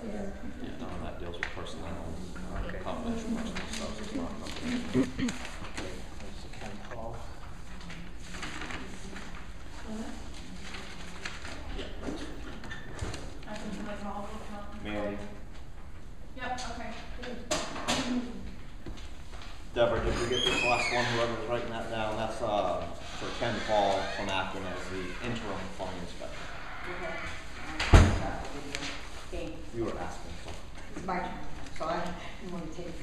Yeah, none of that deals with personnel, confidential personal stuff, so it's not confidential. Mandy. Yep, okay. Deborah, did we get this last one, whoever's writing that down? That's for Ken Paul from Acton as the interim plumbing inspector. Okay. You were asking for. It's my turn, so I want to take it.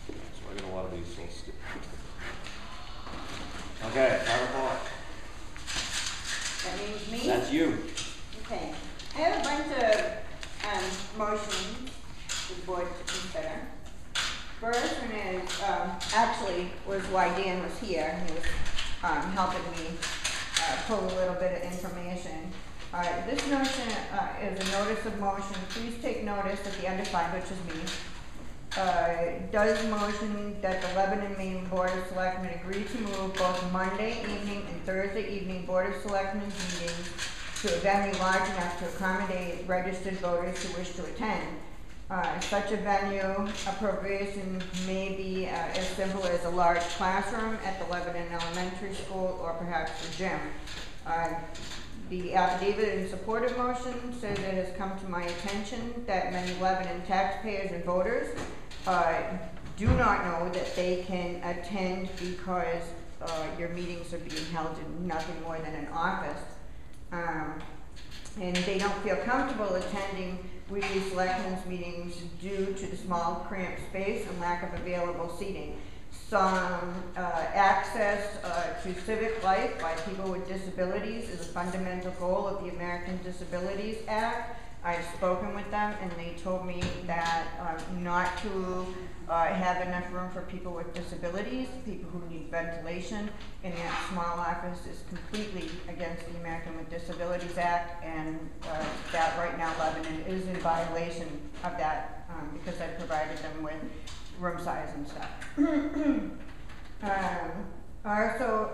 So I get a lot of these little stupid. Okay, 5 o'clock. That means me? That's you. Okay. I have a bunch of motions for the board to consider. First one is, actually was why Dan was here. He was helping me pull a little bit of information. This motion is a notice of motion. Please take notice at the undersigned, which is me. Does motion that the Lebanon Maine Board of Selectmen agree to move both Monday evening and Thursday evening Board of Selectmen meetings to a venue large enough to accommodate registered voters who wish to attend. Such a venue appropriation may be as simple as a large classroom at the Lebanon Elementary School or perhaps a gym. The affidavit in support of motion says it has come to my attention that many Lebanon taxpayers and voters do not know that they can attend because your meetings are being held in nothing more than an office. And they don't feel comfortable attending weekly selectmen's meetings due to the small cramped space and lack of available seating. Some access to civic life by people with disabilities is a fundamental goal of the American Disabilities Act. I've spoken with them and they told me that not to have enough room for people with disabilities, people who need ventilation in that small office is completely against the American with Disabilities Act, and that right now Lebanon is in violation of that because I provided them with room size and stuff. Also,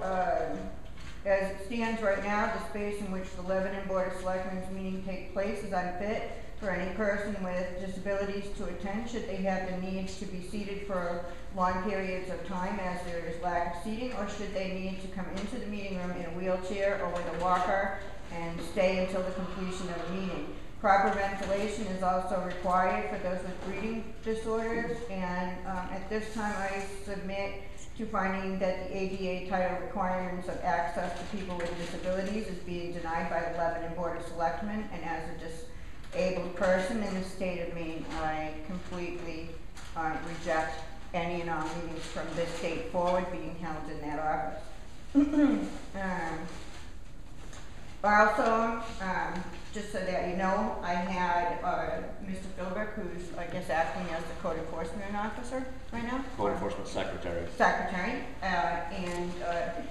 as it stands right now, the space in which the Lebanon Board of Selectmen's meeting takes place is unfit for any person with disabilities to attend should they have the needs to be seated for long periods of time as there is lack of seating, or should they need to come into the meeting room in a wheelchair or with a walker and stay until the completion of the meeting. Proper ventilation is also required for those with breathing disorders, and at this time I submit to finding that the ADA title requirements of access to people with disabilities is being denied by the Lebanon Board of Selectmen, and as a disabled person in the state of Maine, I completely reject any and all meetings from this date forward being held in that office. Also, just so that you know, I had Mr. Philbrick, who's I guess acting as the code enforcement officer right now. Code enforcement secretary. Secretary, and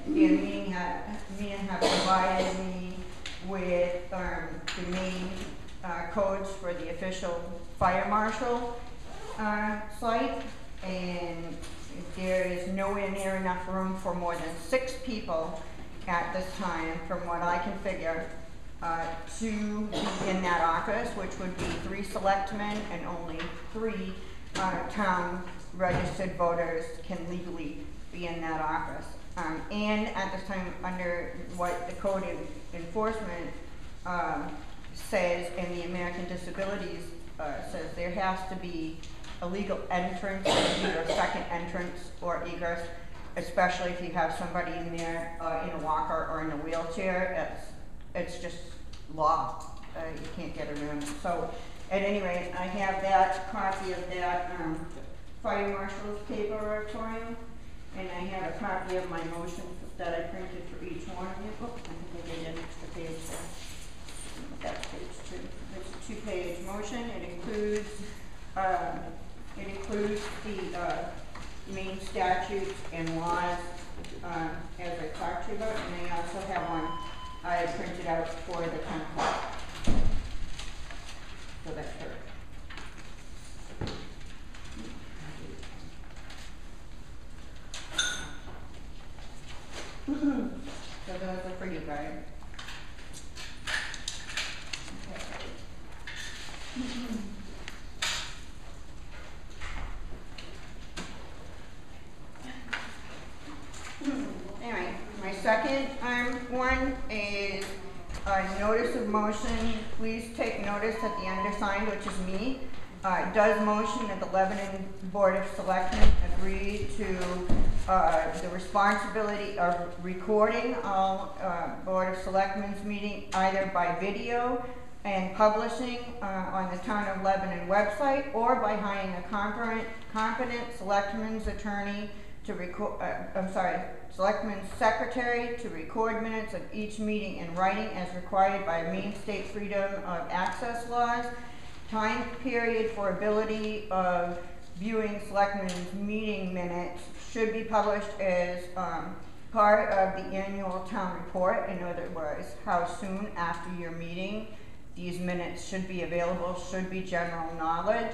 the meeting have provided me with the main codes for the official fire marshal site, and there is nowhere near enough room for more than 6 people at this time, from what I can figure, to be in that office, which would be 3 selectmen and only 3 town registered voters can legally be in that office. And at this time, under what the code enforcement says in the American Disabilities says, there has to be a legal entrance, either a second entrance or egress, especially if you have somebody in there in a walker or in a wheelchair. It's just law. You can't get around it. So at any rate, I have that copy of that fire marshal's paperwork for you, and I have a copy of my motion that I printed for each one of you. Oh, I think I gave you an extra page there. That's page 2. It's a 2-page motion. It includes the main statutes and laws as I talked to you about, and I also have one I printed out for the 10 o'clock. So that's her. So those are for you guys. Okay. notice that the undersigned, which is me, does motion that the Lebanon Board of Selectmen agree to the responsibility of recording all Board of Selectmen's meeting either by video and publishing on the Town of Lebanon website, or by hiring a competent selectman's attorney to record, selectman's secretary to record minutes of each meeting in writing as required by Maine State Freedom of Access laws. Time period for ability of viewing selectmen's meeting minutes should be published as part of the annual town report. In other words, how soon after your meeting these minutes should be available, should be general knowledge.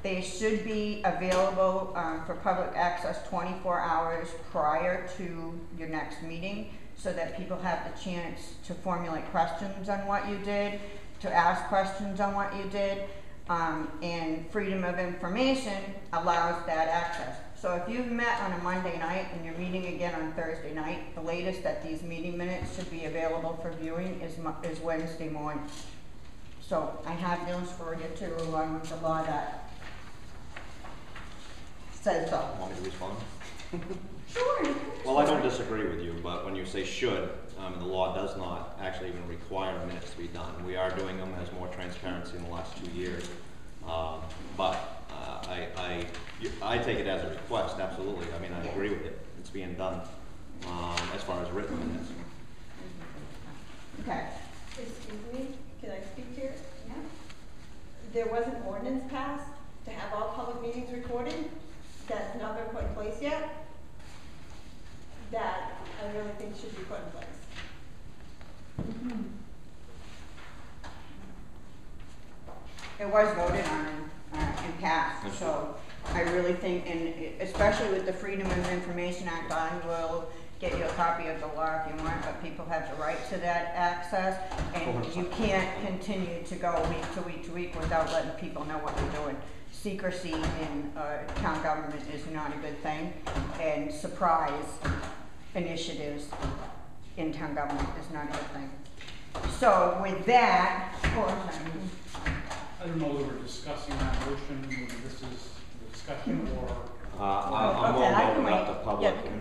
They should be available for public access 24 hours prior to your next meeting, so that people have the chance to formulate questions on what you did, to ask questions on what you did, and freedom of information allows that access. So if you've met on a Monday night and you're meeting again on Thursday night, the latest that these meeting minutes should be available for viewing is Wednesday morning. So I have those for you too, along with the law that says so. Want me to respond? Sure. Well, I don't disagree with you, but when you say should, the law does not actually even require minutes to be done. We are doing them as more transparency in the last 2 years. But I take it as a request, absolutely. I mean, I agree with it. It's being done as far as written minutes. Okay. Excuse me, can I speak here? Yeah. There was an ordinance passed to have all public meetings recorded. That's not been put in place yet. That I really think should be put in place. It was voted on and passed, so I really think, and especially with the Freedom of Information Act, I will get you a copy of the law if you want, but people have the right to that access, and you can't continue to go week to week to week without letting people know what you're doing. Secrecy in town government is not a good thing, and surprise initiatives in town government is not a good thing. So with that, I don't know that we're discussing that motion, whether this is the discussion or... I'm willing to open up the public. Yeah.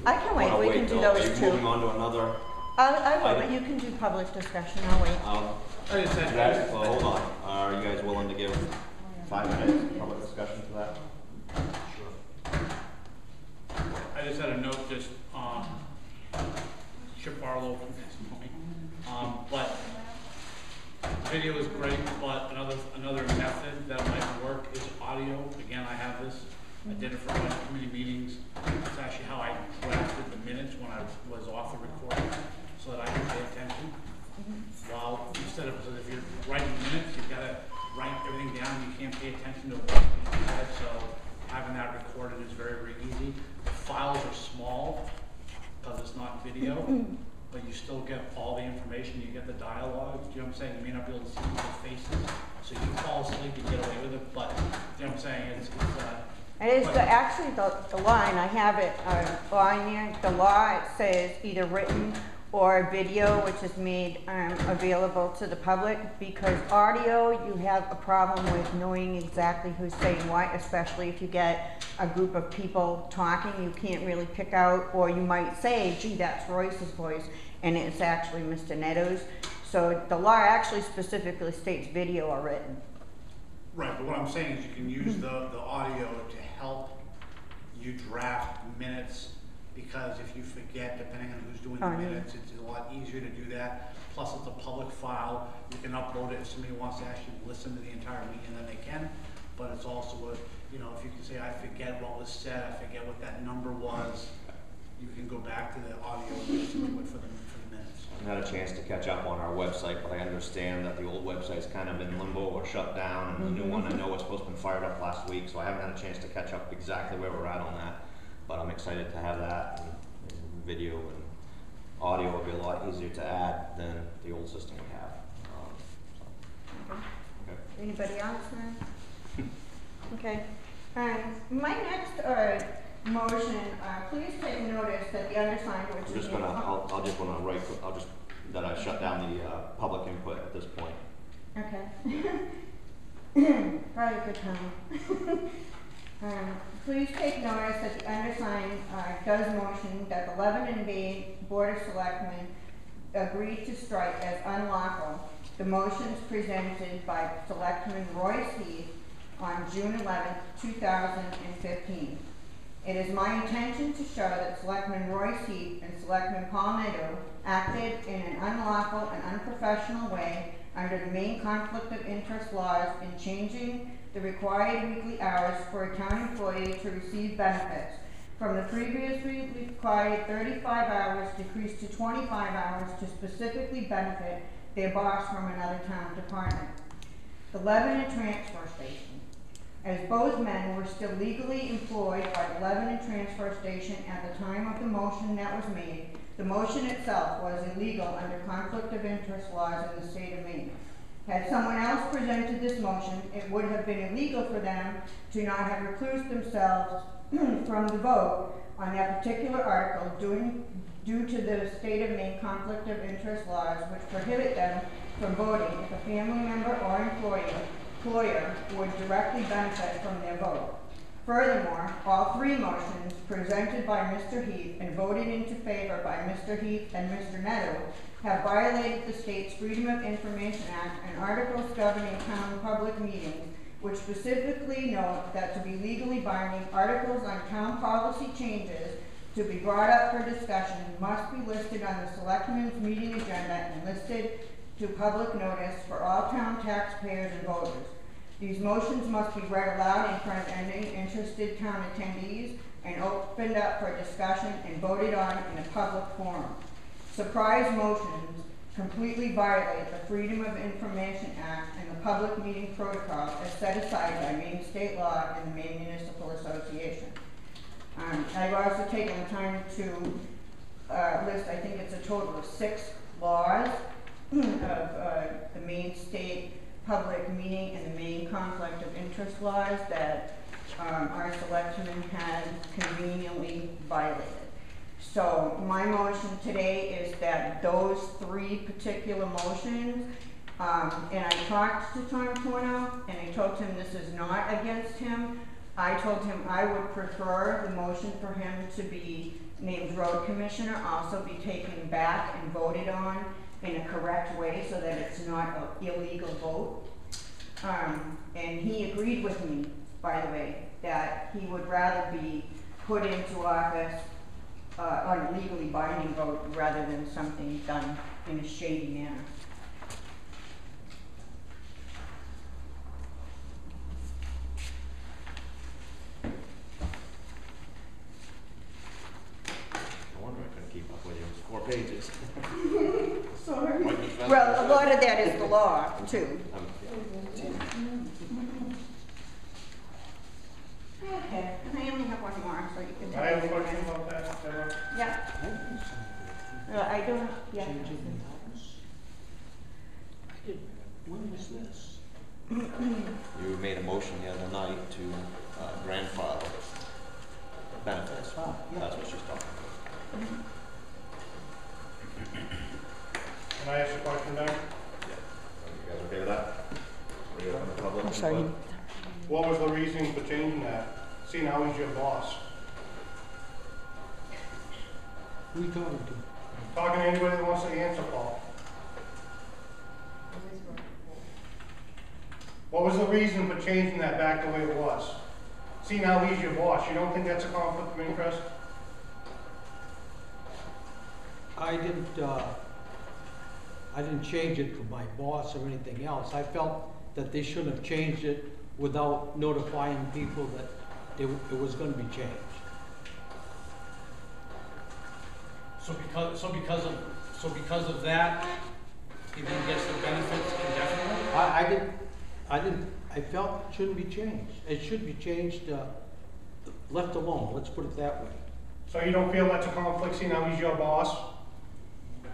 I can wait, we can do Are those you moving two. on to another? I will, item? but you can do public discussion, I'll wait. I just had, Well, hold on. Are you guys willing to give 5 minutes public discussion to that? I just had a note just on Chip Barlow from this point. But video is great, but another method that might work is audio. Again, I have this. I did it for my committee meetings. It's actually how I drafted the minutes when I was off the recording, so that I can pay attention. While instead of, if you're writing minutes, you've got to write everything down. You can't pay attention to what's being said. So having that recorded is very, very easy. The files are small because it's not video, but you still get all the information. You get the dialogue. Do you know what I'm saying? You may not be able to see people's faces, so you fall asleep and get away with it. But you know what I'm saying? It is actually the line, I have it on here, the law, it says either written or video, which is made available to the public, because audio, you have a problem with knowing exactly who's saying what, especially if you get a group of people talking, you can't really pick out, or you might say, gee, that's Royce's voice, and it's actually Mr. Nadeau's. So the law actually specifically states video or written. Right, but what I'm saying is you can use the audio to help you draft minutes, because if you forget, depending on who's doing the minutes, it's a lot easier to do that. Plus, it's a public file. You can upload it if somebody wants to actually listen to the entire meeting, then they can. But it's also if you can say, I forget what was said, I forget what that number was, you can go back to the audio and listen to it for the minutes. I haven't had a chance to catch up on our website, but I understand that the old website's kind of in limbo or shut down, and the new one I know was supposed to be fired up last week, so I haven't had a chance to catch up exactly where we're at on that. But I'm excited to have that, and video and audio will be a lot easier to add than the old system we have. Okay. Anybody else? Okay. My next motion, please take notice that the undersigned, which I'm just gonna, I'll just wanna that I shut down the public input at this point. Okay. Probably a good time. Please take notice that the undersigned does motion that the Lebanon Maine Board of Selectmen agree to strike as unlawful the motions presented by Selectman Royce Heath on June 11, 2015. It is my intention to show that Selectman Royce Heath and Selectman Nadeau acted in an unlawful and unprofessional way under the Maine conflict of interest laws in changing the required weekly hours for a town employee to receive benefits from the previously required 35 hours decreased to 25 hours to specifically benefit their boss from another town department. The Lebanon Transfer Station. As both men were still legally employed by the Lebanon Transfer Station at the time of the motion that was made, the motion itself was illegal under conflict of interest laws in the state of Maine. Had someone else presented this motion, it would have been illegal for them to not have reclused themselves from the vote on that particular article due to the state of Maine conflict of interest laws, which prohibit them from voting if a family member or employer would directly benefit from their vote. Furthermore, all three motions presented by Mr. Heath and voted into favor by Mr. Heath and Mr. Nadeau have violated the state's Freedom of Information Act and articles governing town public meetings, which specifically note that to be legally binding, articles on town policy changes to be brought up for discussion must be listed on the Selectmen's meeting agenda and listed to public notice for all town taxpayers and voters. These motions must be read aloud in front of any interested town attendees and opened up for discussion and voted on in a public forum. Surprise motions completely violate the Freedom of Information Act and the public meeting protocol as set aside by Maine state law and the Maine Municipal Association. I've also taken the time to list, I think it's a total of 6 laws of the Maine state public meeting and the Maine conflict of interest laws that our selectmen had conveniently violated. So my motion today is that those 3 particular motions, and I talked to Tom Torno, and I told him this is not against him. I told him I would prefer the motion for him to be named road commissioner also be taken back and voted on in a correct way so that it's not an illegal vote. And he agreed with me, by the way, that he would rather be put into office on a legally binding vote rather than something done in a shady manner. No wonder I couldn't keep up with you. It was 4 pages. Sorry. Well, a lot of that is the law, too. Okay, and I only have one more, so you can tell me. I have a question about that, Deborah. Yeah. I don't, yeah. When was this? You made a motion the other night to grandfather benefits. Ah, yeah. That's what she's talking about. Can I ask a question then? Yeah. You guys okay with that? Reopen the public sorry. input? What was the reasoning for changing that? Seeing how he's your boss. Who are you talking to? Talking to anybody that wants to answer, Paul. What was the reason for changing that back the way it was? Seeing how he's your boss, you don't think that's a conflict of interest? I didn't change it for my boss or anything else. I felt that they shouldn't have changed it without notifying people that it was going to be changed. So because of that, he then gets the benefits indefinitely? I felt it shouldn't be changed. It should be changed, left alone, let's put it that way. So you don't feel that's a conflict, seeing how he's your boss?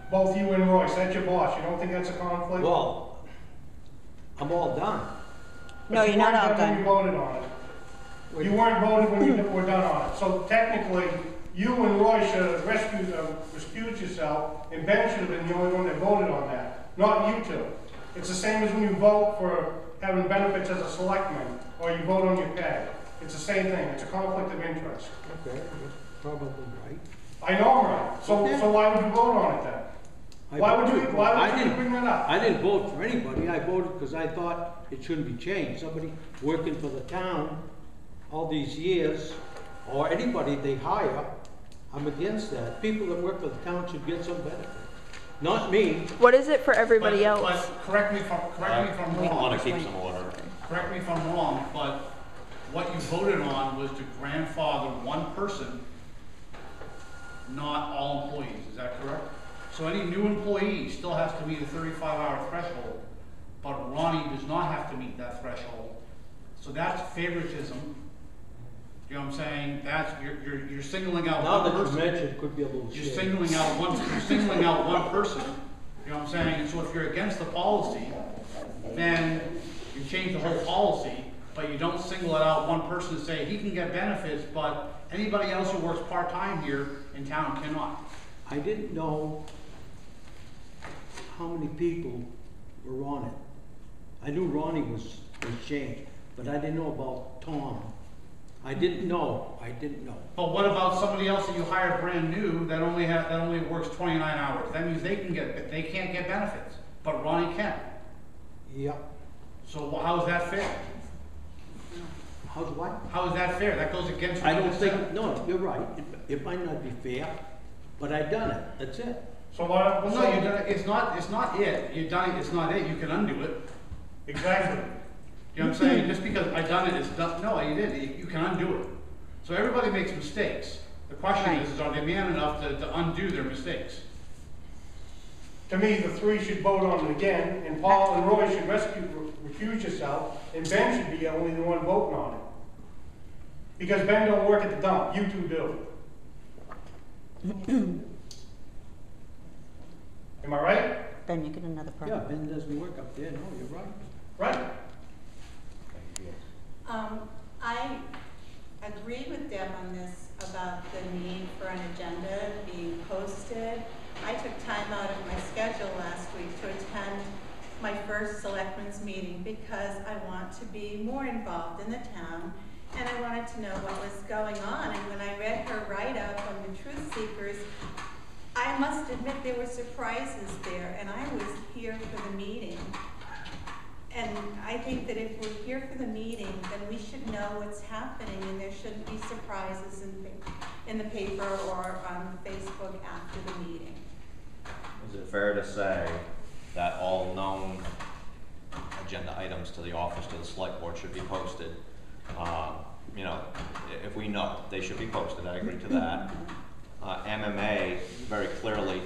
Both you and Royce, that's your boss, you don't think that's a conflict? Well, I'm all done. But No, you you're not weren't all done when done. you voted on it. You weren't voted when you were done on it. So technically, you and Roy should have excused yourself, and Ben should have been the only one that voted on that, not you two. It's the same as when you vote for having benefits as a selectman, or you vote on your pay. It's the same thing, it's a conflict of interest. Okay, you're probably right. I know I'm right, so why would you vote on it then? Why would you bring that up? I didn't vote for anybody, I voted because I thought it shouldn't be changed. Somebody working for the town all these years, or anybody they hire, I'm against that. People that work for the town should get some benefit. Not me. What is it for everybody else? But correct me if I'm I wrong. want to keep some order. Correct me if I'm wrong, but what you voted on was to grandfather one person, not all employees, is that correct? So any new employee still has to meet a 35-hour threshold, but Ronnie does not have to meet that threshold. So that's favoritism. You know what I'm saying? That's, you're singling out Now one that you person. mentioned, it could be a little You're shady. singling out one person, you know what I'm saying? And so if you're against the policy, then you change the whole policy, but you don't single it out one person and say he can get benefits, but anybody else who works part-time here in town cannot. I didn't know how many people were on it. I knew Ronnie was changed, but I didn't know about Tom. I didn't know. But what about somebody else that you hire brand new that only works 29 hours? That means they can't get benefits, but Ronnie can. Yep. So how is that fair? How's what? How is that fair? That goes against. I don't think, no, you're right. It might not be fair, but I done it. That's it. So why, Well, no, you done it. It's not it. You done it. It's not it. You can undo it. exactly. You know what I'm saying? Just because I done it, it's done. No, you didn't. You can undo it. So everybody makes mistakes. The question is are they man enough to undo their mistakes? To me, the three should vote on it again, and Paul and Roy should recuse yourself, and Ben should be only the one voting on it. Because Ben don't work at the dump, you two do. Am I right? Ben, you get another Yeah, Ben doesn't work up there. No, you're right. Right. I agree with Deb on this about the need for an agenda being posted. I took time out of my schedule last week to attend my first selectmen's meeting because I want to be more involved in the town and I wanted to know what was going on. And when I read her write-up on the Truth Seekers, I must admit there were surprises there, and I was here for the meeting. And I think that if we're here for the meeting, then we should know what's happening, and there shouldn't be surprises in the paper or on Facebook after the meeting. Is it fair to say that all known agenda items to the office, to the select board, should be posted? You know, if we know, they should be posted, I agree to that. MMA very clearly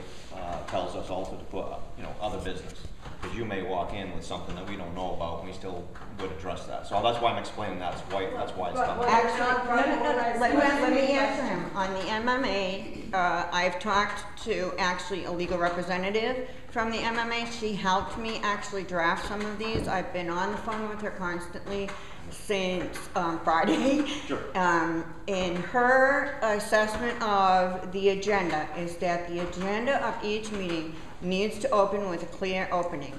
tells us also to put, you know, other business. Because you may walk in with something that we don't know about, and we still would address that. So that's why I'm explaining that's why it's done. Actually, let me answer him. On the MMA, I've talked to actually a legal representative from the MMA. She helped me actually draft some of these. I've been on the phone with her constantly since Friday. Sure. And her assessment of the agenda is that the agenda of each meeting needs to open with a clear opening.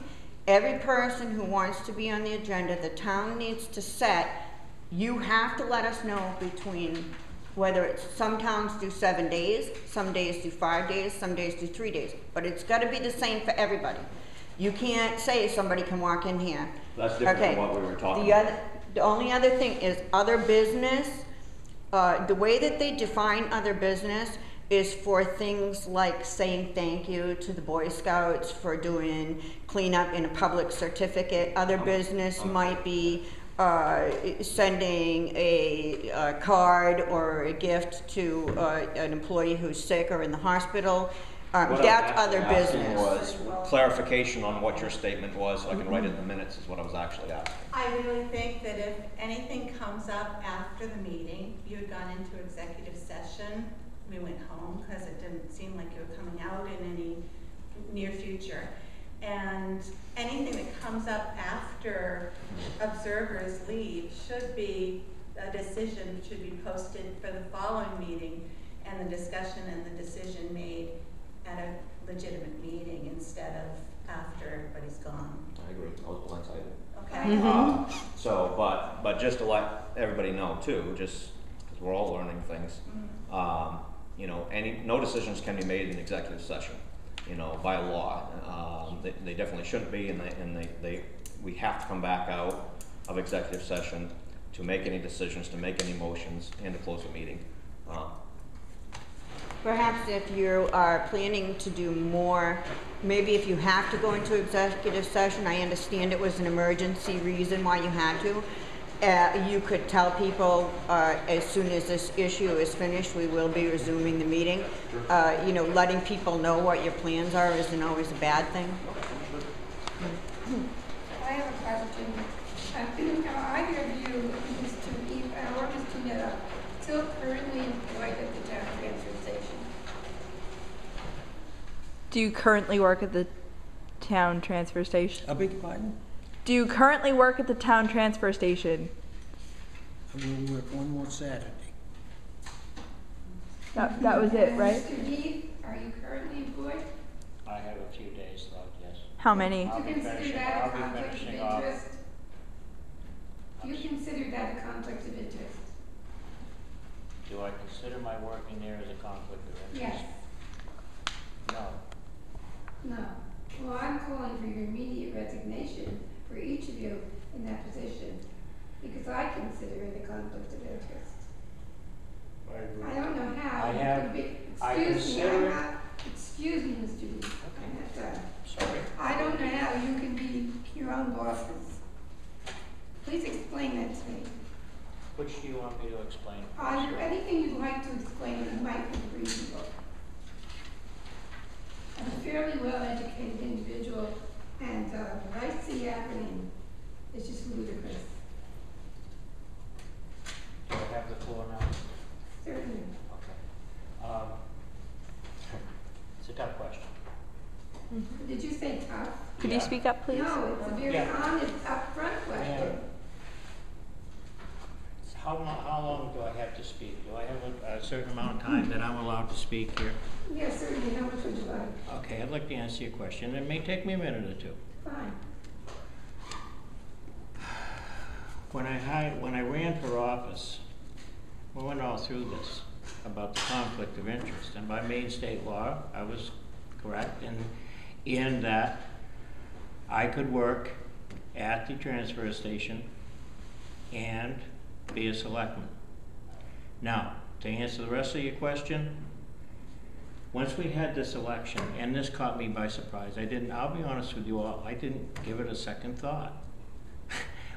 Every person who wants to be on the agenda, the town needs to set, you have to let us know between whether it's, some towns do 7 days, some days do 5 days, some days do 3 days, but it's gotta be the same for everybody. You can't say somebody can walk in here. That's different Okay. than what we were talking about. The only other thing is other business. The way that they define other business is for things like saying thank you to the Boy Scouts for doing cleanup in a public certificate. Other business might be sending a card or a gift to an employee who's sick or in the hospital. What That's I was other asking business. was clarification on what your statement was, so I can write it in the minutes, is what I was actually asking. I really think that if anything comes up after the meeting, you had gone into executive session, we went home because it didn't seem like you were coming out in any near future. And anything that comes up after observers leave should be, a decision should be posted for the following meeting and the discussion and the decision made at a legitimate meeting instead of after everybody's gone. I agree, I was blindsided. Okay? So, but just to let everybody know too, just because we're all learning things, you know, no decisions can be made in executive session, you know, by law. They definitely shouldn't be, and we have to come back out of executive session to make any decisions, to make any motions, and to close the meeting. Perhaps if you are planning to do more, maybe if you have to go into executive session, I understand it was an emergency reason why you had to. You could tell people as soon as this issue is finished, we will be resuming the meeting. You know, letting people know what your plans are isn't always a bad thing. I have a question. Either of you, Mr. Heath or Mr. Nadeau, still currently employed at the town transfer station? Do you currently work at the town transfer station? I beg your pardon? Do you currently work at the town transfer station? I will work one more Saturday. That was it, right? Mr. Heath, are you currently employed? I have a few days left, yes. How many? Do I'll you be consider finishing, that a I'll be conflict of finishing off. interest? Do you consider that a conflict of interest? Do I consider my working there as a conflict of interest? Yes. No. No. Well, I'm calling for your immediate resignation for each of you in that position, because I consider it a conflict of interest. I agree. I don't know how. I it have- could be- I Excuse me, consider- I'm not, excuse me, Mr. Heath. I'm not done. Sorry. I don't know how you can be your own bosses. Please explain that to me. Which do you want me to explain? Is there anything you'd like to explain that might be reasonable? I'm a fairly well-educated individual, and what I see happening is just ludicrous. Do I have the floor now? Certainly. Okay. It's a tough question. Did you say tough? Could you speak up, please? No, it's a very Yeah. honest, upfront question. How long do I have to speak? Do I have a certain amount of time that I'm allowed to speak here? Yes, certainly. How much would you like? Okay, I'd like to answer your question. It may take me a minute or two. Fine. When I ran for office, we went all through this about the conflict of interest, and by Maine state law, I was correct in that I could work at the transfer station and be a selectman. Now, to answer the rest of your question, once we had this election, and this caught me by surprise, I'll be honest with you all, I didn't give it a second thought.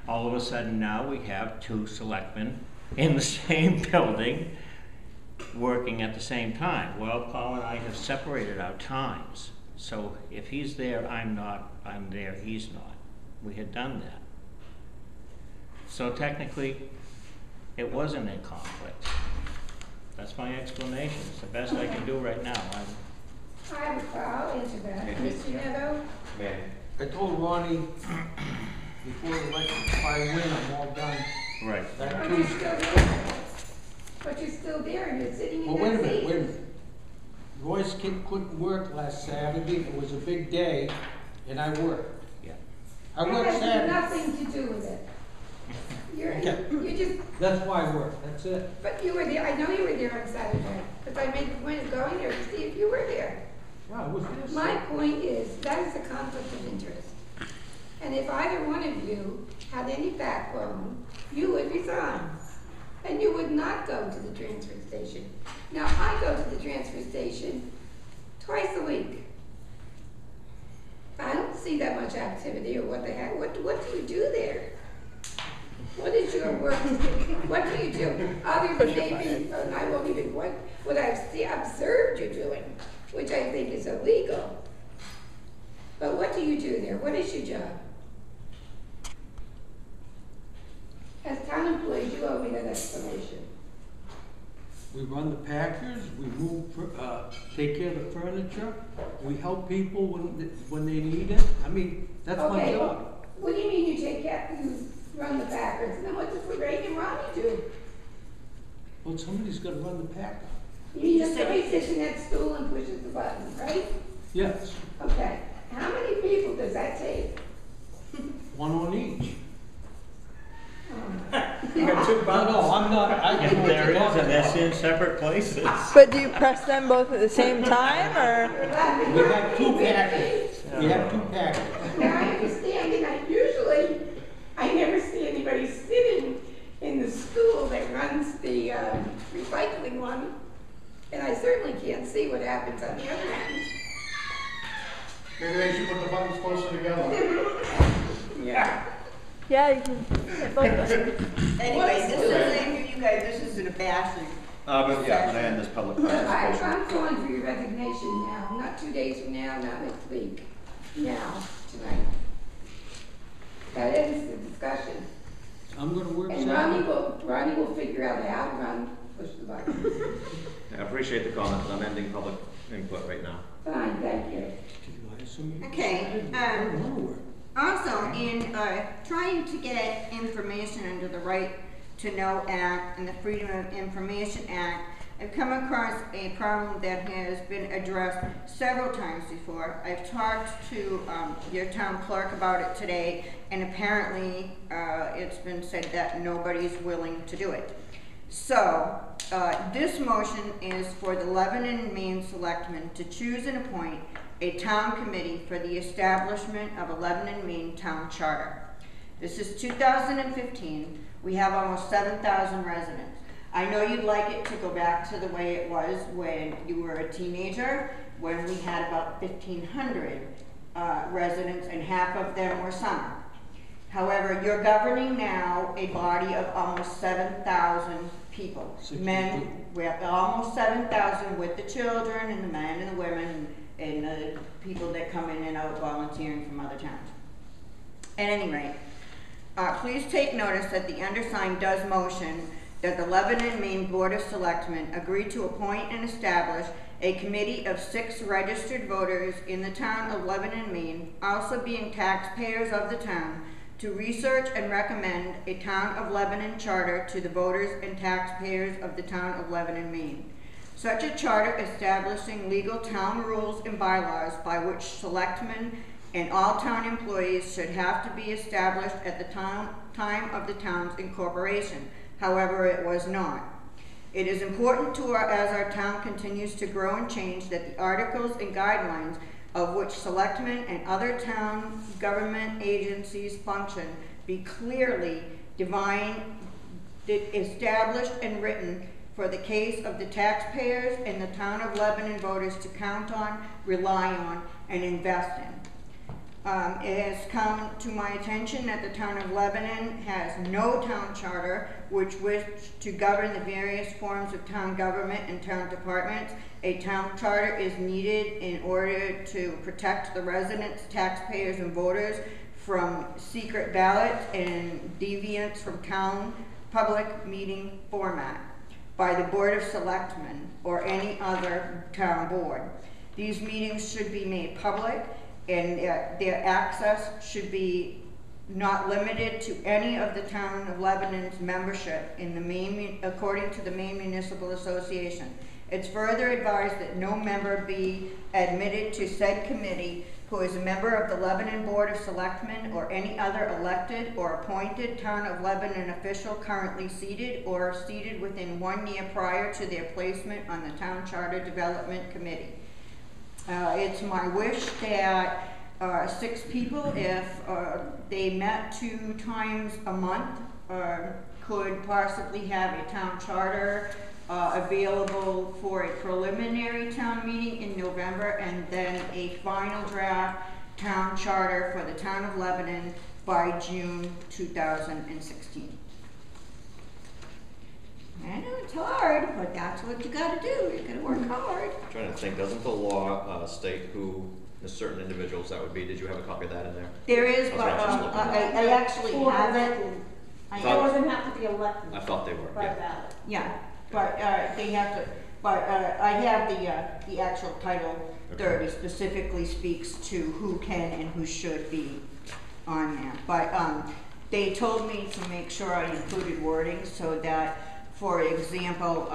All of a sudden now we have two selectmen in the same building working at the same time. Well, Paul and I have separated our times. So if he's there, I'm not, I'm there, he's not. We had done that. So technically, it wasn't in conflict. That's my explanation. It's the best I can do right now. I'll answer that. Mr. Nadeau? Man, I told Ronnie before the election, if I win, I'm all done. Right. That But you're Tuesday. still there. But you're still there and you're sitting in Well, that seat. wait a minute. Royce kid couldn't work last Saturday. It was a big day, and I worked. Yeah. I worked That has Saturday. nothing to do with it. Okay. You just, That's why I worked. That's it. but you were there, I know you were there on Saturday, because I made the point of going there to see if you were there. Yeah, I was there. My point is, that is a conflict of interest. And if either one of you had any backbone, you would resign. And you would not go to the transfer station. Now, I go to the transfer station twice a week. I don't see that much activity or what the heck. What do you do there? What is your work? What do you do? Other than maybe, and I won't even, what I've observed you doing, which I think is illegal. But what do you do there? What is your job? As town employees, you owe me that explanation. We run the Packers, we move, take care of the furniture, we help people when they need it. I mean, that's my Okay, job. what do you mean you you run the Packers? And then what does Ray and Ronnie do? Well, somebody's gotta run the Packer. You mean that somebody sits in that stool and pushes the button, right? Yes, Okay. How many people does that take? one on each. You got two No, buttons. no, I'm not, I If know what there you're is, talking and that's about. in separate places. But do you press them both at the same time, or? We have two packets. We have two packets. Now, I understand, and I never see anybody sitting in the school that runs the recycling one, and I certainly can't see what happens on the other end. Maybe they should put the buttons closer together. Yeah. Yeah, you can hit both of them. Anyway, this isn't, you guys, this isn't a bashing. But yeah, when I end this public participation. I'm calling for your resignation now, not 2 days from now, not next week, now, tonight. That ends the discussion. I'm gonna work And Ronnie will figure out how to push the button. I appreciate the comment, but I'm ending public input right now. Fine, thank you. Okay, also, in trying to get information under the Right to Know Act and the Freedom of Information Act, I've come across a problem that has been addressed several times before. I've talked to your town clerk about it today, and apparently it's been said that nobody's willing to do it. So, this motion is for the Lebanon Maine Selectmen to choose and appoint a town committee for the establishment of a Lebanon Maine Town Charter. This is 2015. We have almost 7,000 residents. I know you'd like it to go back to the way it was when you were a teenager, when we had about 1,500 residents and half of them were summer. However, you're governing now a body of almost 7,000 people. Men, we have almost 7,000 with the children and the men and the women and the people that come in and out volunteering from other towns. At any rate, please take notice that the undersigned does motion that the Lebanon Maine Board of Selectmen agree to appoint and establish a committee of 6 registered voters in the town of Lebanon, Maine, also being taxpayers of the town, to research and recommend a Town of Lebanon charter to the voters and taxpayers of the town of Lebanon, Maine. Such a charter establishing legal town rules and bylaws by which selectmen and all town employees should have to be established at the time of the town's incorporation. However, it was not. It is important to as our town continues to grow and change, that the articles and guidelines of which selectmen and other town government agencies function be clearly established and written for the case of the taxpayers and the town of Lebanon voters to count on, rely on, and invest in. It has come to my attention that the town of Lebanon has no town charter which to govern the various forms of town government and town departments. A town charter is needed in order to protect the residents, taxpayers, and voters from secret ballots and deviance from town public meeting format by the Board of Selectmen or any other town board. These meetings should be made public, and their access should be not limited to any of the town of Lebanon's membership in the Maine, according to the Maine Municipal Association. It's further advised that no member be admitted to said committee who is a member of the Lebanon Board of Selectmen or any other elected or appointed town of Lebanon official currently seated or seated within 1 year prior to their placement on the Town Charter Development Committee. It's my wish that 6 people, if they met 2 times a month, could possibly have a town charter available for a preliminary town meeting in November, and then a final draft town charter for the town of Lebanon by June 2016. I know it's hard, but that's what you gotta do. You gotta work hard. I'm trying to think, doesn't the law state who the certain individuals that would be? Did you have a copy of that in there? There is, I was but actually looking at I actually have it. I It thought- doesn't have to be elected I thought they were, by yeah. ballot. Yeah, but they have to, but I have the actual Title 30 specifically speaks to who can and who should be on there. But they told me to make sure I included wording so that, for example,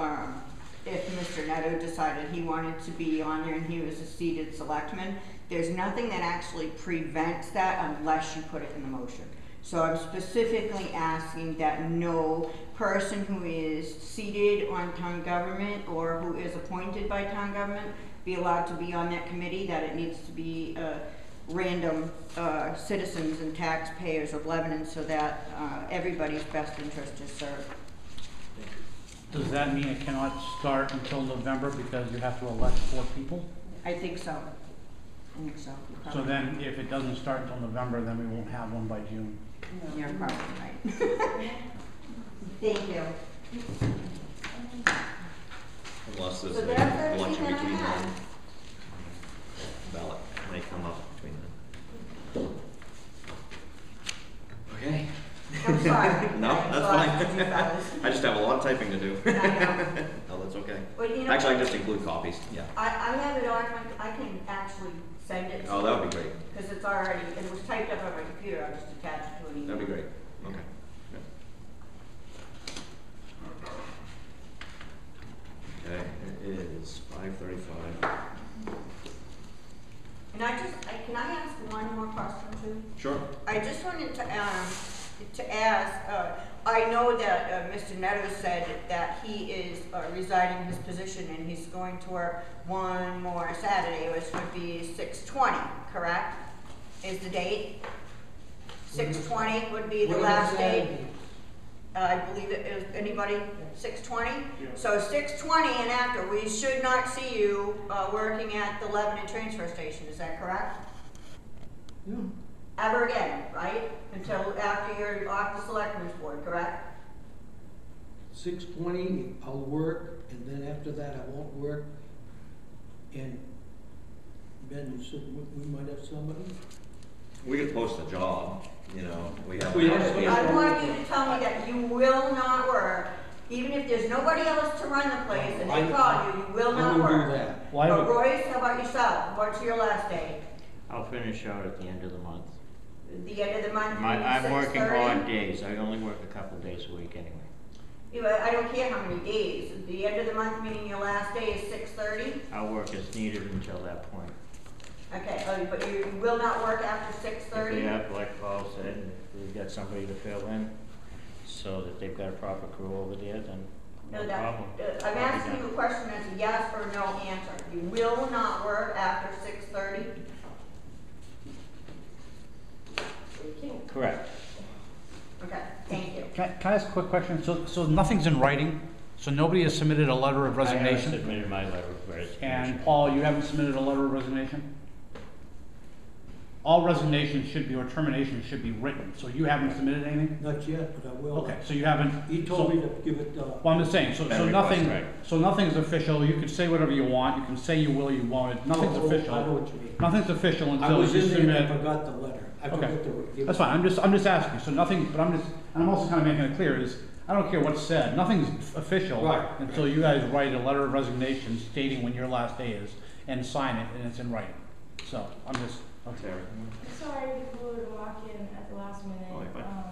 if Mr. Nadeau decided he wanted to be on there and he was a seated selectman, there's nothing that actually prevents that unless you put it in the motion. So I'm specifically asking that no person who is seated on town government or who is appointed by town government be allowed to be on that committee, that it needs to be random citizens and taxpayers of Lebanon so that everybody's best interest is served. Does that mean it cannot start until November because you have to elect 4 people? I think so. So then if it doesn't start until November, then we won't have one by June. You're probably right. Thank you. Unless there's So a that's lunch in everything between I then. Ballot may come up between then. Okay. I'm sorry. No, I that's exhausted you fine. fellas. I just have a lot of typing to do. I know. No, that's okay. Well, you know, Actually, I can just include copies, yeah. I have it on, I can actually send it to you. Oh, that would be great. Because it's already, it was typed up on my computer, I'll just attach it to an email. That'd be great. Okay. Yeah. Okay, it is 5:35. And can I ask one more question too? Sure. I just wanted to ask, I know that Mr. Nadeau said that he is resigning his position and he's going to work one more Saturday, which would be 6/20, correct? Is the date? 6/20 would be the last date? I believe it is, anybody? 6/20? Yeah. So 6/20 and after, we should not see you working at the Lebanon Transfer Station, is that correct? Yeah. Ever again, right? Until after you're off the selectmen's board, correct? 6:20, I'll work, and then after that, I won't work. And Ben, you said we might have somebody? We could post a job, you know, we have. I want you to tell me that you will not work, even if there's nobody else to run the place and they call you, you will not I will work. do that. Well, I But would- Royce, how about yourself? What's your last day? I'll finish out at the end of the month. The end of the month, you mean I'm working 6:30? odd days. I only work a couple days a week anyway. Yeah, but I don't care how many days. The end of the month, meaning your last day is 6:30? I'll work as needed until that point. Okay, but you will not work after If 6:30? they have, like Paul said, if we've got somebody to fill in so that they've got a proper crew over there, then no No, problem. I'm asking you a question as a yes or no answer. You will not work after 6:30? Correct. Okay, thank you. Can I ask a quick question? So nothing's in writing? So nobody has submitted a letter of I haven't resignation? submitted my letter of resignation. And Paul, you haven't submitted a letter of resignation? All resignations should be, or terminations should be written, so you haven't submitted anything? Not yet, but I will. Okay, so you haven't. He told me to give it, Well, I'm just saying, so That nothing, request, right. so nothing's official, you can say whatever you want, you can say you will, you won't, nothing's I know official. what you mean. Nothing's official I until was you in there and I submit. forgot the letter. I forgot Okay, to give that's it. fine, I'm just asking, so nothing, but and I'm also kind of making it clear is, I don't care what's said, nothing's official. Right. Until you guys write a letter of resignation stating when your last day is, and sign it, and it's in writing. So, I'm just, okay. Sorry to walk in at the last minute. Oh, you're fine.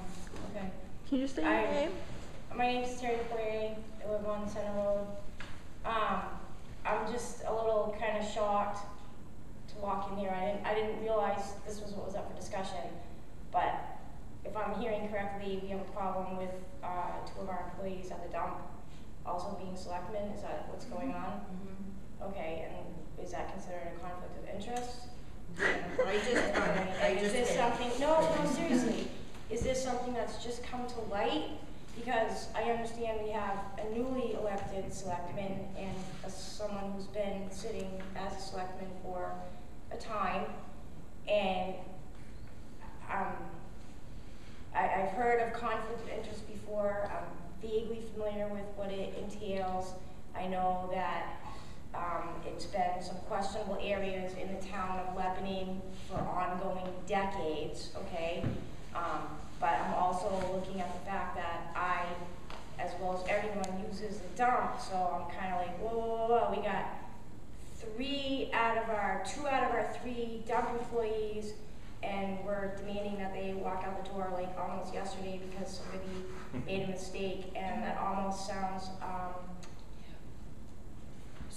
Okay. Can you just say your name? My name is Terry Clary. I live on Center Road. I'm just a little kind of shocked to walk in here. I didn't realize this was what was up for discussion. But if I'm hearing correctly, we have a problem with 2 of our employees at the dump also being selectmen. Is that what's going on? Mm-hmm. Okay, and is that considered a conflict of interest? I Is just this did. something, no, seriously, is this something that's just come to light? Because I understand we have a newly elected selectman and someone who's been sitting as a selectman for a time, and I've heard of conflict of interest before. I'm vaguely familiar with what it entails. I know that it's been some questionable areas in the town of Lebanon for ongoing decades, okay? But I'm also looking at the fact that I, as well as everyone, uses the dump, so I'm kind of like, whoa, we got 2 out of our 3 dump employees, and we're demanding that they walk out the door like almost yesterday because somebody made a mistake, and that almost sounds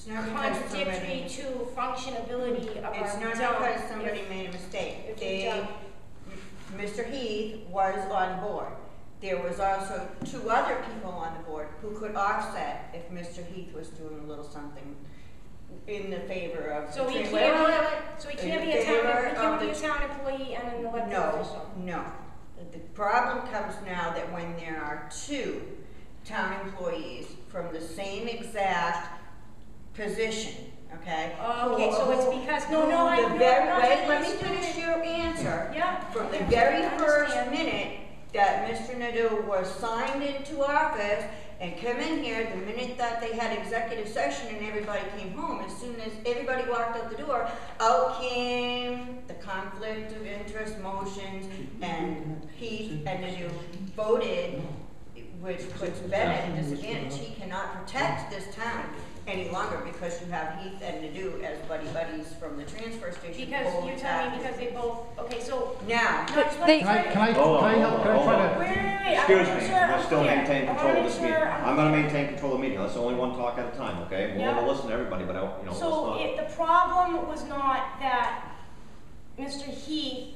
It's not because contradictory to functionability of our It's not dump. because somebody made a mistake. if you dump- Mr. Heath was on board. There was also 2 other people on the board who could offset if Mr. Heath was doing a little something in the favor of. So he the can't train- be, so he can't in be a town, favor he of can't be the a town employee and an elected official. No. The problem comes now that when there are 2 town employees from the same exact position, okay? Okay, so it's because, no, I, The no, very, I'm not wait, let me being finish stupid. your answer. Yeah. From the yeah, very I first understand. minute that Mr. Nadeau was signed into office and come in here, the minute that they had executive session and everybody came home, as soon as everybody walked out the door, out came the conflict of interest motions, and Heath and Nadeau voted, which puts Ben at a disadvantage. He cannot protect this town any longer because you have Heath and Nadeau as buddies from the transfer station. Because you're telling me because they both, okay, so. Now, No, I just want They- to Can I try. try to? Wait. Excuse me, we'll still maintain I control wanna of make this sure meeting. I'm gonna clear. maintain control of the meeting, let's only one talk at a time, okay? We'll Yeah. listen to everybody, but let's So not. the problem was not that Mr. Heath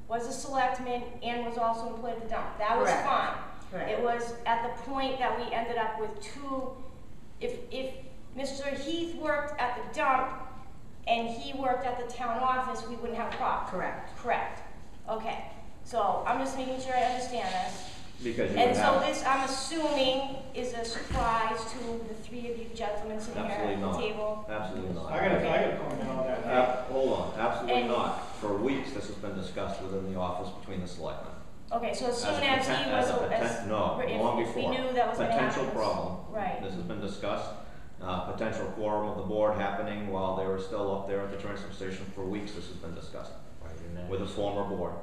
was a selectman and was also employed at the dump. That was Correct. fine. Correct. It was at the point that we ended up with 2, if Mr. Heath worked at the dump and he worked at the town office, we wouldn't have a problem. Correct. Okay. So I'm just making sure I understand this. Because you And would so have, this, I'm assuming, is a surprise to the 3 of you gentlemen sitting here absolutely at the not, table. absolutely not. I gotta comment on that. Hold on, absolutely And- not. For weeks, this has been discussed within the office between the selectmen. Okay, so as soon a as he poten- was, a poten- no, long if we before. knew that was gonna happen. Potential problem. Right. This has been discussed, potential quorum of the board happening while they were still up there at the transfer station. For weeks, this has been discussed with a former board.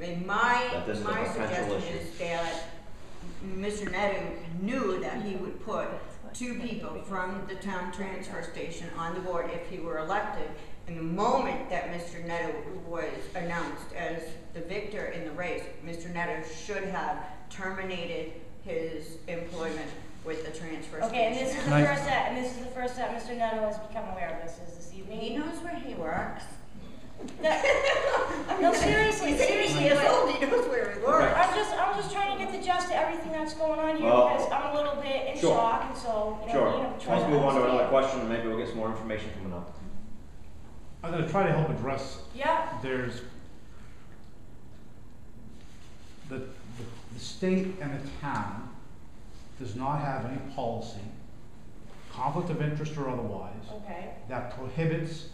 in my That this is a potential suggestion issue. is that Mr. Nadeau knew that he would put 2 people from the town transfer station on the board if he were elected. And the moment that Mr. Nadeau was announced as the victor in the race, Mr. Nadeau should have terminated his employment with the transfer station. Okay, and this is the Right. first that Mr. Neto has become aware of this, is this evening? He knows where he works. No, seriously, He's 80 seriously, years but old, he knows where he works. I'm just trying to get the gist of everything that's going on here, Well, because I'm a little bit in sure. shock, and so, you know, Sure. trying Let's to move on to another understand. question, and maybe we'll get some more information coming up. I'm gonna try to help address, Yeah, there's the state and the town does not have any policy, conflict of interest or otherwise, okay, that prohibits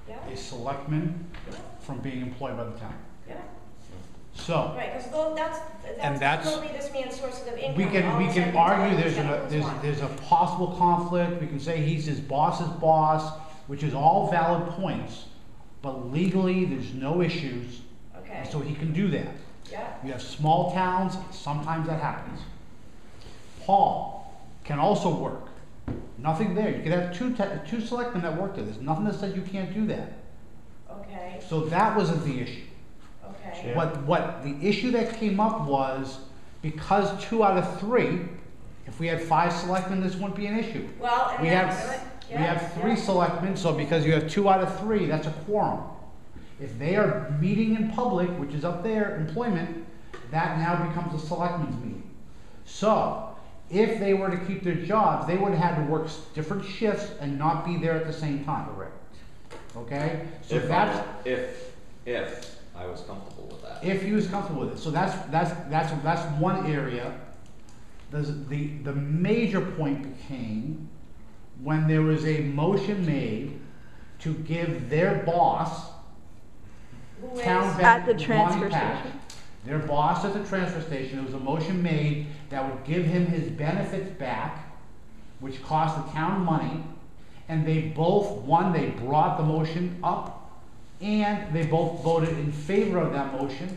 yeah, a selectman from being employed by the town. yeah, So, right, because And that's that's- totally this man's sources of income. we and all of can a sudden argue he's there's gonna lose one. there's a possible conflict, we can say he's his boss's boss, which is all valid points, but legally, there's no issues, Okay, and so he can do that. yeah, You have small towns, sometimes that happens. Paul can also work. Nothing there. You could have two selectmen that work there. There's nothing that says you can't do that. okay, So that wasn't the issue. okay. What the issue that came up was because 2 out of 3, if we had 5 selectmen, this wouldn't be an issue. Well, and We that's, have, yeah, we have 3 yeah. selectmen, so because you have 2 out of 3, that's a quorum. If they are meeting in public, which is up there, employment, that now becomes a selectmen's meeting. So, if they were to keep their jobs, they would have had to work different shifts and not be there at the same time. Correct. Okay? So If I was comfortable with that. if he was comfortable with it. So that's one area. The major point became when there was a motion made to give their boss, Who is- town At the Ronnie transfer Patch, station. their boss at the transfer station, there was a motion made that would give him his benefits back, which cost the town money, and they both, they brought the motion up, and they both voted in favor of that motion.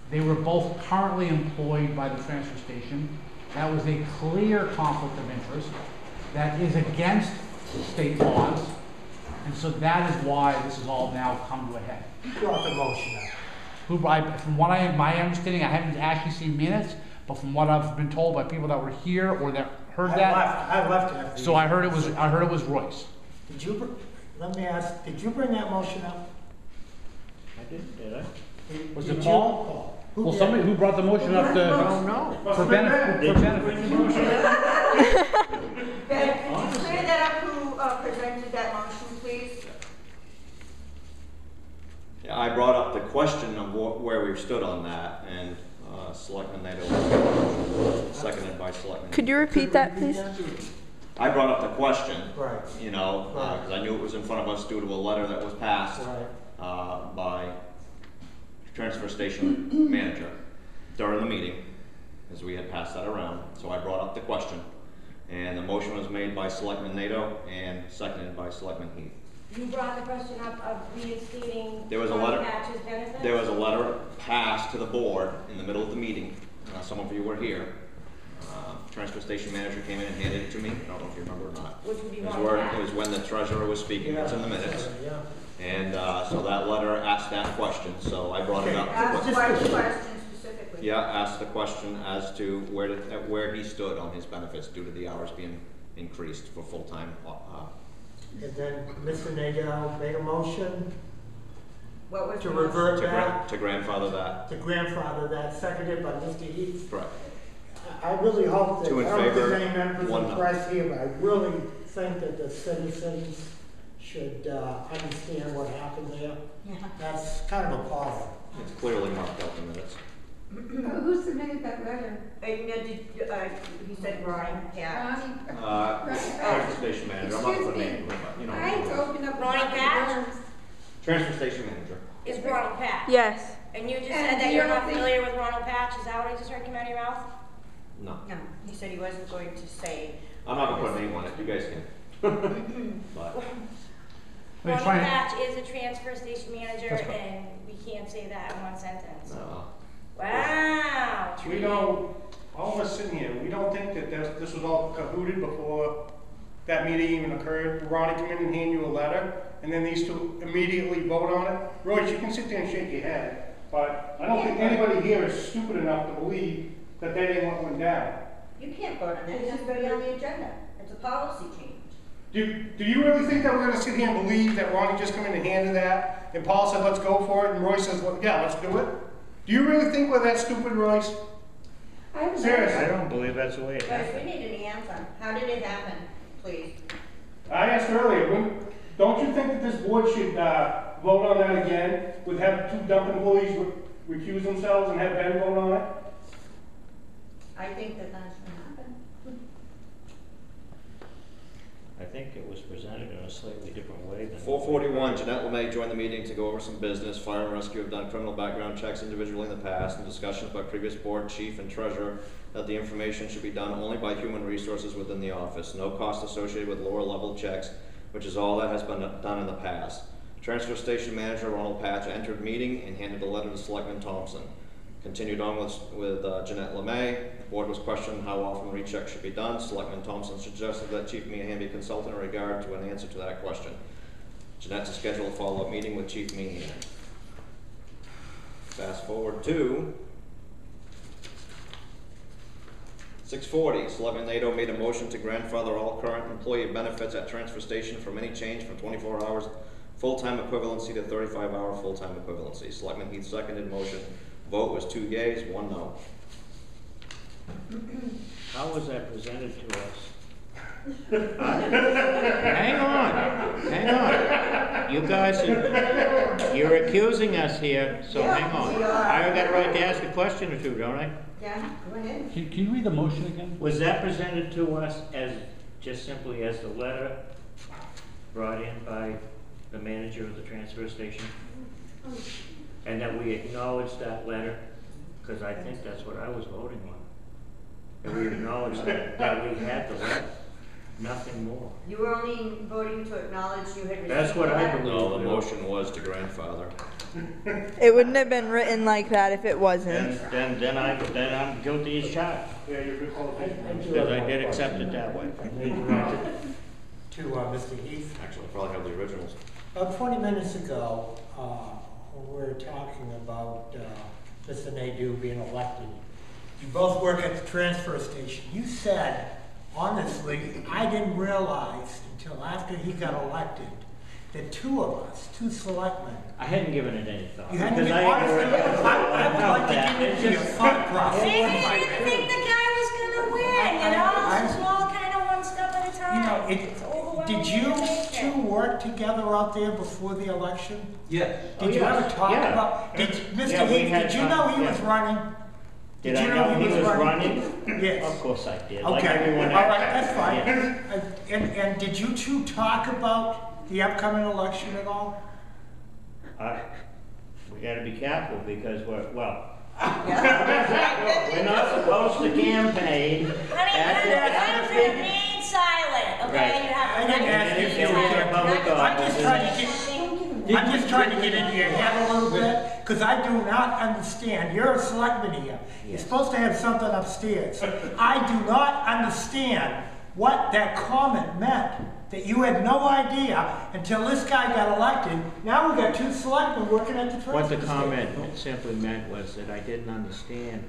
They were both currently employed by the transfer station. That was a clear conflict of interest that is against state laws, and so that is why this has all now come to a head. Brought the motion up. From my understanding, I haven't actually seen minutes, but from what I've been told by people that were here or that heard that, I left after. so I heard it was Royce. Did you, let me ask, did you bring that motion up? I did I? Was Did it you? Paul? Who Well, did? somebody who brought the motion up to, Oh, no. for benefit. Ben, could you clear that up, who presented that motion, please? Yeah, I brought up the question of where we've stood on that, and Selectman Nadeau, seconded by Selectman. Could you repeat that, please? I brought up the question, Right. you know, Right. because I knew it was in front of us due to a letter that was passed Right. by transfer station manager during the meeting, as we had passed that around. So I brought up the question, and the motion was made by Selectman Nadeau and seconded by Selectman Heath. You brought the question up of reinstating There was a letter. Patch's benefits? There was a letter passed to the board in the middle of the meeting. Some of you were here. Transfer station manager came in and handed it to me. I don't know if you remember or not. Which would be It was, Ron Patch. it was when the treasurer was speaking. It's in the minutes. Yeah. And so that letter asked that question. So I brought it up. Ask the question specifically. Yeah, asked the question as to where he stood on his benefits due to the hours being increased for full-time. And then Mr. Nadeau made a motion What was to the motion? revert back, To grandfather that. to grandfather that, seconded by Mr. Heath. Correct. I really hope that, Two in I don't think favor, there's any members one of the no. press here, but I really think that the citizens should understand what happened there. Yeah. That's kind of appalling. It's clearly marked out in the minutes. Who submitted that letter? He said Ron Patch. Ronnie? Transfer station manager. I'm not Excuse putting me. name, but, you know. I opened up. Ronnie Patch? Transfer station manager. Is Ronald Patch? Yes. And you just And said that you you're don't not think- familiar with Ronald Patch? Is that what I just heard come out of your mouth? No. No, he said he wasn't going to say. I'm not gonna put a name on it. You guys can. But. Wait, Ronald fine. Patch is a transfer station manager, That's right. and we can't say that in one sentence. No. Wow. We don't, all of us sitting here, we don't think that this was all cahooted before that meeting even occurred. Ronnie come in and hand you a letter, and then these two immediately vote on it. Royce, you can sit there and shake your head, but I don't think anybody here is stupid enough to believe that that ain't what went down. You can't vote on that, it has to be on the agenda. It's a policy change. Do you really think that we're gonna sit here and believe that Ronnie just come in and handed that, and Paul said, let's go for it, and Royce says, well, yeah, let's do it? Do you really think we're that stupid, Royce? Seriously. I don't believe that's the way it Guys, happened. we need an answer. How did it happen, please? I asked earlier, don't you think that this board should vote on that again, with have two dump employees recuse themselves and have Ben vote on it? I think that that's gonna happen. I think it was presented in a slightly different way than. 441, Jeanette LeMay joined the meeting to go over some business. Fire and Rescue have done criminal background checks individually in the past, and discussions by previous board chief and treasurer that the information should be done only by human resources within the office. No cost associated with lower level checks, which is all that has been done in the past. Transfer station manager Ronald Patch entered meeting and handed a letter to Selectman Thompson. Continued on with Jeanette LeMay. The board was questioned how often rechecks should be done. Selectman Thompson suggested that Chief Meehan be consulted in regard to an answer to that question. Jeanette to schedule a follow-up meeting with Chief Meehan. Fast forward to 6:40. Selectman Nadeau made a motion to grandfather all current employee benefits at transfer station from any change from 24 hours full-time equivalency to 35-hour full-time equivalency. Selectman Heath seconded motion. Vote was 2 yeas, 1 no. How was that presented to us? Hang on. You guys, you're accusing us here, so Yeah, hang on. we are. I got a right to ask a question or two, don't I? Yeah, go ahead. Can you read the motion again? Was that presented to us as, just simply as the letter brought in by the manager of the transfer station? And that we acknowledged that letter? Because I think that's what I was voting on. And we acknowledged that we had the letter, nothing more. You were only voting to acknowledge you had received. That's what I believe. No, the motion was to grandfather. It wouldn't have been written like that if it wasn't. Then I'm guilty as charged. Yeah, you're good qualification. Because I did accept it that way. To Mr. Heath. Actually, I probably have the originals. About 20 minutes ago, we were talking about Mr. Nadeau being elected You both work at the transfer station. You said, honestly, I didn't realize until after he got elected that two of us, two selectmen, I hadn't given it any thought. you had to because be I honest. ignored it. I would like to get into your thought process. Maybe you didn't think the guy was gonna win, you know? It's all kind of one step at a time. It's overwhelming Did you information. two work together out there before the election? Yes. Did you ever talk Yeah. about, Mr. Yeah, we Heath, had did you know he was yeah. running? Did you I know he was running? Yes. Of course I did, Okay, like everyone all else. right, that's fine. Yes. And did you two talk about the upcoming election at all? We gotta be careful because we're not supposed to campaign at the Remain silent, okay? Right. You have I didn't ask you if you were public I'm just trying to get into your head a little bit, because I do not understand. You're a selectman here. You're Yes. supposed to have something upstairs. I do not understand what that comment meant, that you had no idea until this guy got elected. Now we got two selectmen working at the transfer What the station. comment simply meant was that I didn't understand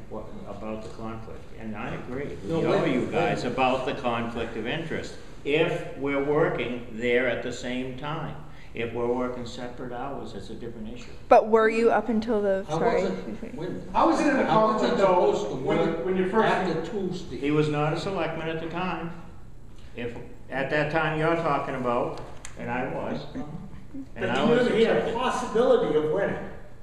about the conflict, and I agree No, with all wait, you guys wait. about the conflict of interest. If we're working there at the same time, if we're working separate hours, it's a different issue. But were you up until the, I sorry. wasn't, How is it in the I wasn't conflict though, supposed to work when you first? after Tuesday. He was not a selectman at the time. If, at that time you're talking about, and I was. And I was But he had a accepted. possibility of winning.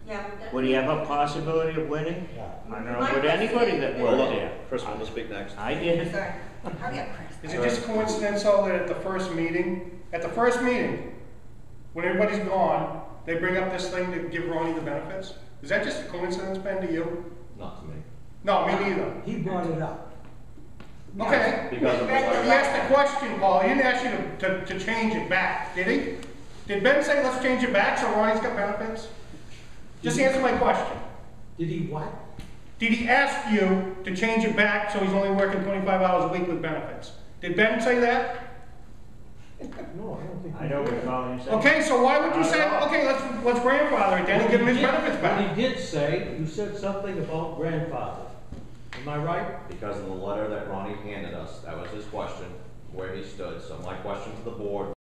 Yeah. Would he have a possibility of winning? I don't know, would anybody that Hold worked on, there? Chris wants to speak next. I did. Sorry. Hurry up, Chris. Is it just coincidental that at the first meeting, when everybody's gone, they bring up this thing to give Ronnie the benefits? Is that just a coincidence, Ben, to you? Not to me. No, me neither. He brought it up. Okay. Because of the He letter. asked the question, Paul, he didn't ask you to change it back, did he? Did Ben say, let's change it back so Ronnie's got benefits? Just answer my question. Did he what? Did he ask you to change it back so he's only working 25 hours a week with benefits? Did Ben say that? No, I don't think. I don't recall him saying. Okay, so why would you say, okay, let's grandfather it then and give him his benefits What back? he did say, you said something about grandfather. Am I right? Because of the letter that Ronnie handed us, that was his question, where he stood. So my question to the board